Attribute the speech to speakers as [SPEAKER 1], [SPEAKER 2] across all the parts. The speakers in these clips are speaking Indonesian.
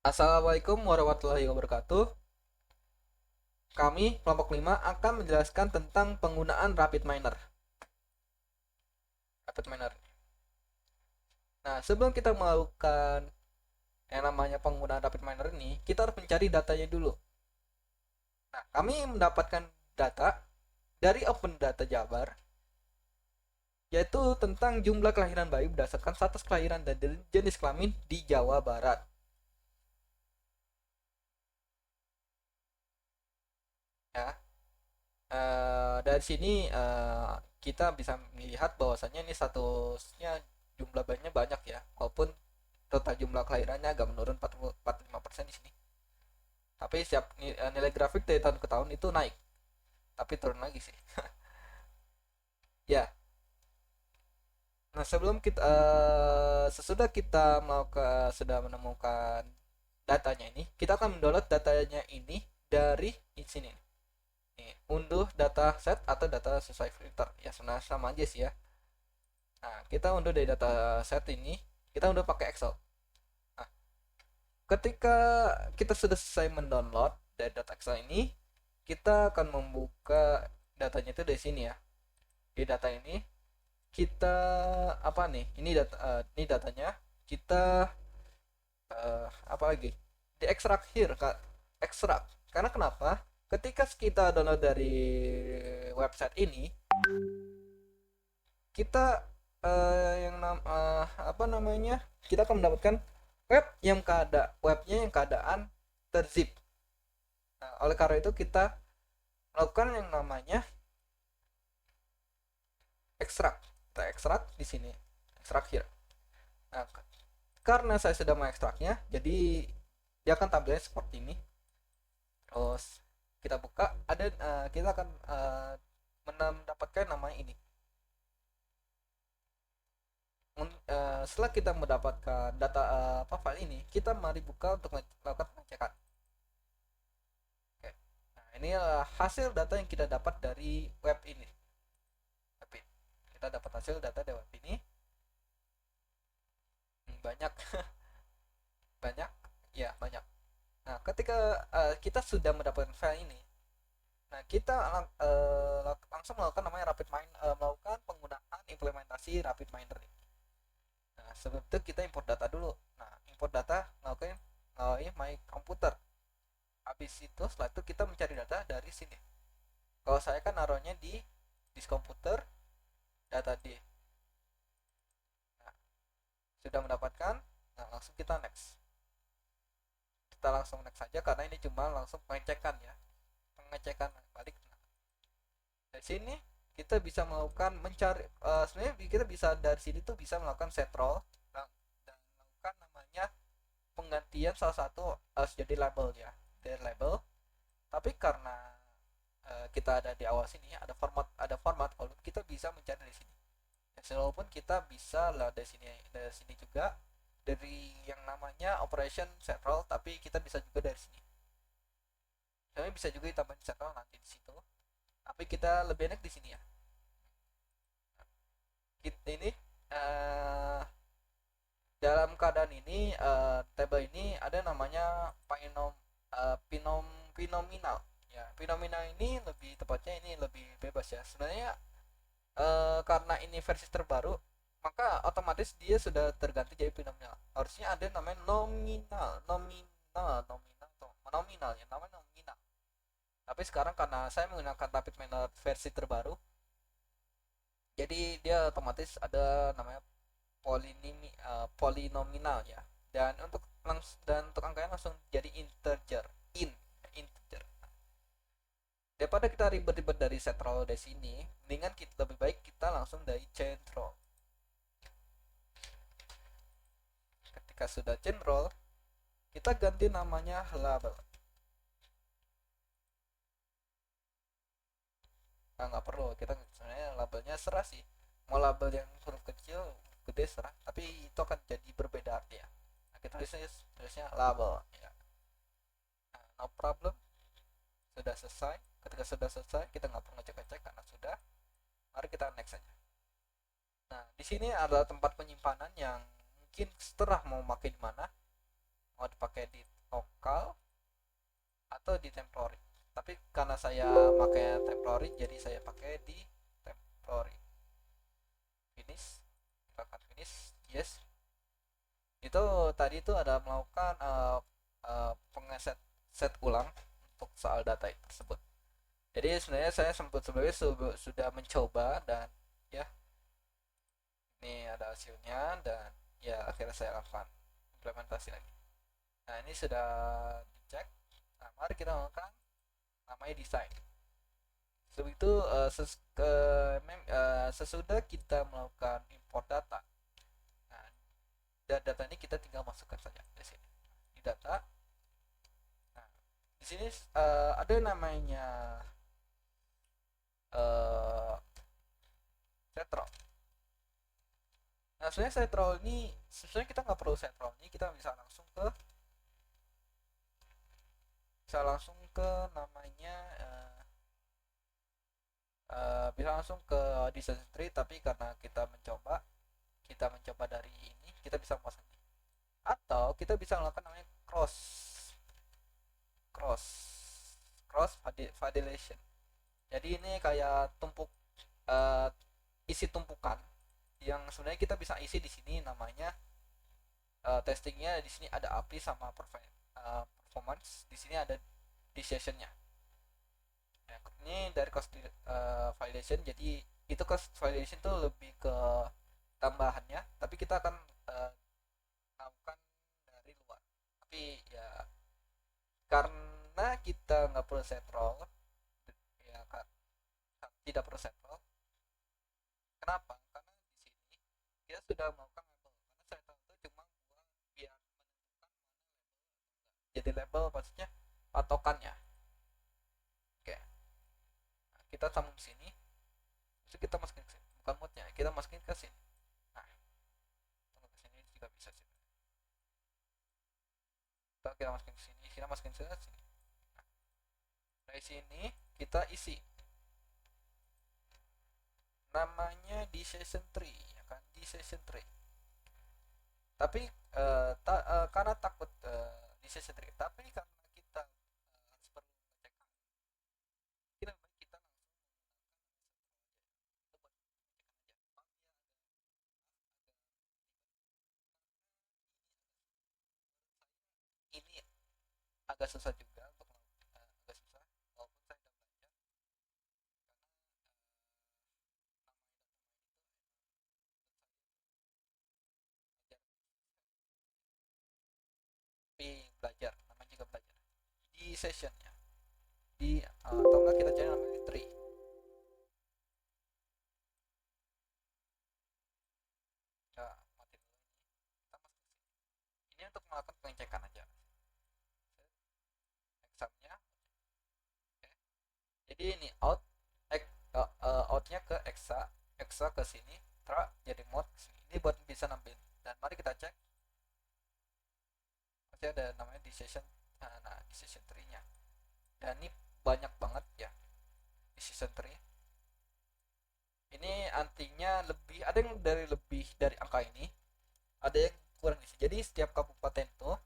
[SPEAKER 1] Assalamualaikum warahmatullahi wabarakatuh. Kami, kelompok 5 akan menjelaskan tentang penggunaan Rapid Miner. Rapid Miner. Nah, sebelum kita melakukan yang namanya penggunaan Rapid Miner ini, kita harus mencari datanya dulu. Nah, kami mendapatkan data dari Open Data Jabar, yaitu tentang jumlah kelahiran bayi berdasarkan status kelahiran dan jenis kelamin di Jawa Barat. Ya, dari sini kita bisa melihat bahwasannya ini statusnya jumlah bayinya banyak ya, walaupun total jumlah kelahirannya agak menurun 45% di sini. Tapi setiap nilai grafik dari tahun ke tahun itu naik, tapi turun lagi sih. Ya, nah sebelum kita sesudah kita sudah menemukan datanya ini, kita akan mendownload datanya ini dari sini. Nih, unduh data set atau data sesuai filter. Ya sebenarnya sama aja sih ya. Nah, kita unduh dari data set ini, kita unduh pakai Excel. Nah, ketika kita sudah selesai mendownload dari data Excel ini, kita akan membuka datanya itu dari sini ya. Di data ini kita apa nih? Ini datanya. Kita apa lagi? Di extract here, Kak. Extract. Karena kenapa? Ketika kita download dari website ini, kita apa namanya? Kita akan mendapatkan webnya yang keadaan terzip. Nah, oleh karena itu kita melakukan yang namanya extract. Kita extract di sini, extract here. Nah, karena saya sudah mengekstraknya, jadi dia akan tampilnya seperti ini. Terus kita buka, kita akan mendapatkan nama ini. Setelah kita mendapatkan data file ini, kita mari buka untuk melakukan pengecekan. Oke. Nah, ini adalah hasil data yang kita dapat dari web ini. Kita dapat hasil data dari web ini. Banyak, banyak, ya banyak. Nah, ketika kita sudah mendapatkan file ini, nah kita langsung melakukan namanya melakukan penggunaan implementasi Rapid Miner. Nah, sebelum itu kita import data dulu. Nah, import data melalui my computer. Habis itu setelah itu kita mencari data dari sini. Kalau saya kan naruhnya di disk komputer data D. Nah, sudah mendapatkan, nah langsung kita next. Kita langsung next saja karena ini cuma langsung pengecekan ya. Pengecekan balik. Nah, dari sini kita bisa melakukan sebenarnya kita bisa dari sini tuh bisa melakukan set roll dan melakukan namanya penggantian salah satu jadi label ya, dari label. Tapi karena kita ada di awal sini ada format kolom, kita bisa mencari dari sini. Walaupun kita bisa lah dari sini juga dari yang namanya operation set roll, tapi kita bisa juga dari sini. Sebenarnya bisa juga ditambahin set roll nanti di situ. Tapi kita lebih enak di sini ya. Kita ini uh, dalam keadaan ini table ini ada namanya phenomenal ya. Phenomenal ini lebih tepatnya ini lebih bebas ya sebenarnya. Karena ini versi terbaru, maka otomatis dia sudah terganti jadi phenomenal. Harusnya ada namanya nominal ya, namanya nominal. Tapi sekarang karena saya menggunakan Rapid Miner versi terbaru, jadi dia otomatis ada namanya polinominal ya. Dan untuk angkanya langsung jadi integer. Daripada kita ribet-ribet dari set roll dari sini, mendingan kita lebih baik kita langsung dari chain roll. Ketika sudah chain roll, kita ganti namanya label. Nggak perlu, kita sebenarnya labelnya serah sih. Mau label yang huruf kecil, gede serah, tapi itu akan jadi berbeda arti ya. Nah, kita tulisnya label ya. Nah, no problem. Sudah selesai. Ketika sudah selesai, kita nggak perlu ngecek-ngecek karena sudah. Mari kita next saja. Nah, di sini adalah tempat penyimpanan yang mungkin setelah mau pakai di mana, mau dipakai di lokal atau di temporary. Tapi karena saya pakai temporary, jadi saya pakai di temporary. Finish, tekan finish, yes. Itu tadi itu ada melakukan pengeset set ulang untuk soal data tersebut. Jadi sebenarnya saya sempat sebelumnya sudah mencoba, dan ya ini ada hasilnya, dan ya akhirnya saya lakukan implementasi lagi. Nah ini sudah dicek. Nah mari kita melakukan namanya desain. Sebelum itu sesudah kita melakukan import data, nah, dan data ini kita tinggal masukkan saja di sini di data. Nah di sini ada namanya uh, setro. Nah sebenarnya setro ini sebenarnya kita nggak perlu setro ini, kita bisa langsung ke namanya bisa langsung ke desain tree, tapi karena kita mencoba dari ini, kita bisa masuk ini, atau kita bisa melakukan namanya cross cross cross validation. Jadi ini kayak uh, isi tumpukan yang sebenarnya kita bisa isi di sini. Namanya testingnya di sini ada API sama performance, di sini ada decisionnya. Nah, ini dari cost validation. Jadi itu cost validation tuh lebih ke tambahannya, tapi kita akan melakukan dari luar. Tapi ya karena kita nggak perlu set roll, ya kan, tidak perlu set roll. Kenapa? Karena di sini kita sudah melakukan label. Karena set roll itu cuma buat biar menentukan jadi label, maksudnya patokannya. Oke, nah, kita sambung sini, terus kita masukin ke sini, bukan moodnya, kita masukin ke sini. Nah, ke sini juga bisa sih. Kita masukin ke sini, kita masukin ke sini. Nah, dari sini kita isi namanya di session tree, ya kan, di session tree. Tapi karena takut di session tree, tapi karena kita harus perlu ngecek, kita kita ini agak susah juga untuk agak susah, walaupun saya udah belajar. Tapi belajar, namanya juga belajar di sessionnya, di atau enggak kita cari namanya tree. Ya, mati dulu ini, kita masuk ke sini. Ini untuk melakukan pengecekan aja examnya. Oke. Jadi ini outnya ke exa ke sini, tra jadi mod ke sini. Ini buat bisa nampil. Dan mari kita cek, masih ada namanya decision. Nah decision tree-nya, dan ini banyak banget ya decision tree. Ini antinya lebih, ada yang dari lebih dari angka ini, ada yang kurang isi. Jadi setiap kabupaten tuh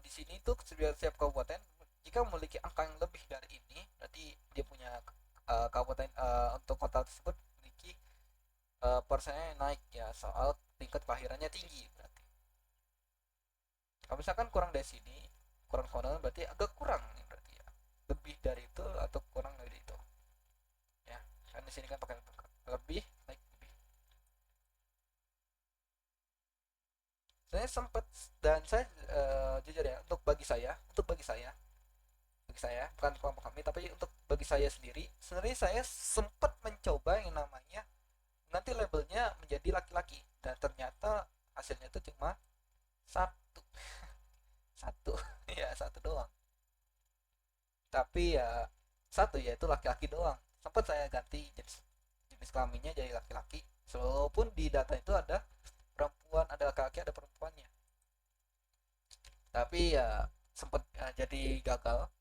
[SPEAKER 1] di sini tuh setiap kabupaten jika memiliki angka yang lebih dari ini, berarti dia punya kabupaten untuk kota tersebut memiliki persennya naik ya, soal tingkat kelahirannya tinggi. Berarti kalau misalkan kurang dari sini, kurang soal, berarti agak kurang nih, berarti ya lebih dari itu atau kurang dari itu, ya kan di sini kan pakai lebih, naik lebih. Saya sempat, dan saya jujur ya, untuk bagi saya bukan kelompok kami, tapi untuk bagi saya sendiri, sebenarnya saya sempat mencoba yang namanya nanti labelnya menjadi laki-laki, dan ternyata hasilnya itu cuma satu. Satu. Ya satu doang, tapi ya satu, yaitu laki-laki doang. Sempat saya ganti jenis jenis kelaminnya jadi laki-laki, walaupun di data itu ada perempuan, ada laki-laki, ada perempuannya. Tapi ya sempat jadi gagal,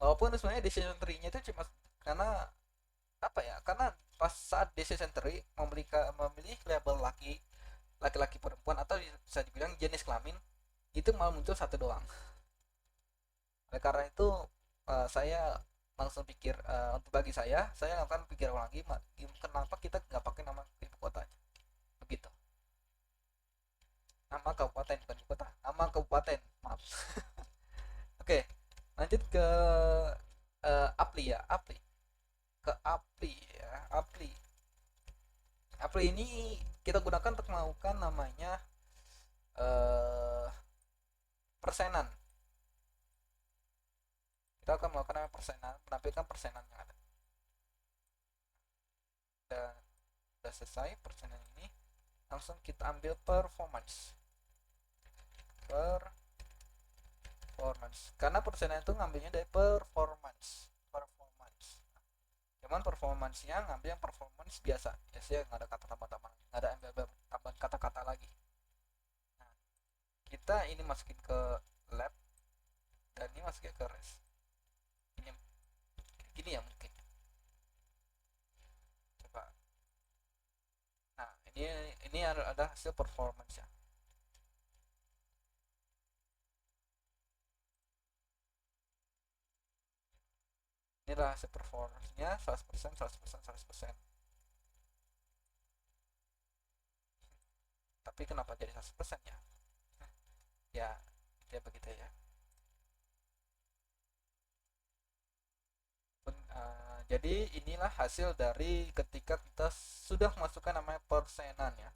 [SPEAKER 1] walaupun sebenarnya decision tree-nya itu cuma karena apa ya, karena pas saat decision tree memilih label laki-laki, perempuan, atau bisa dibilang jenis kelamin, itu malah muncul satu doang. Oleh karena itu saya langsung pikir, untuk bagi saya akan pikir ulang lagi, kenapa kita nggak pakai nama ibu kotanya begitu. Nama kabupaten, bukan ibu kota, nama kabupaten, maaf. Oke, lanjut ke Apli ya, Apli. Ke Apli ya, Apli. Apli ini kita gunakan untuk melakukan namanya eh persenan. Kita akan melakukan namanya persenan, menampilkan persenan yang ada. Dan sudah selesai persenan ini, langsung kita ambil performance. Performance. Karena persenan itu ngambilnya dari performance. Performance. Cuman performance-nya ngambil yang performance biasa. Biasanya nggak ada kata tambah-tambahan, nggak ada tambahan kata-kata lagi. Nah, kita ini masukin ke lab dan ini masukin ke rest. Ini gini ya mungkin. Coba. Nah, ini ada hasil performance ya. Inilah hasil performance-nya 100%, 100%, 100%. Tapi kenapa jadi 100% ya? Ya, dia begitu ya. Jadi inilah hasil dari ketika kita sudah masukkan namanya persenan ya.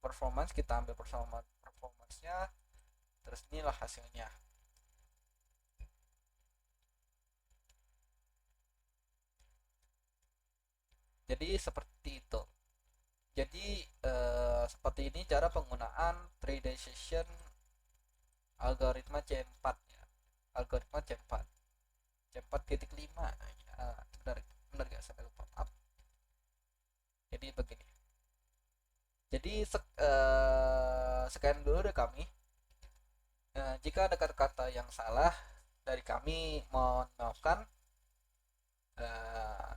[SPEAKER 1] Performance kita ambil performance-nya, terus inilah hasilnya. Jadi seperti itu. Jadi seperti ini cara penggunaan 3D session algoritma C4 ya. Algoritma C4. C4.5 ya, benar benar gak sampai lupa. Maaf. Jadi begini. Jadi sekian dulu dari kami. Jika ada kata-kata yang salah dari kami, mohon maafkan. Eh,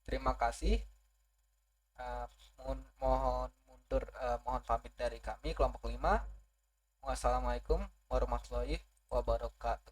[SPEAKER 1] Terima kasih. Mohon mundur, mohon pamit dari kami kelompok 5. Wassalamualaikum warahmatullahi wabarakatuh.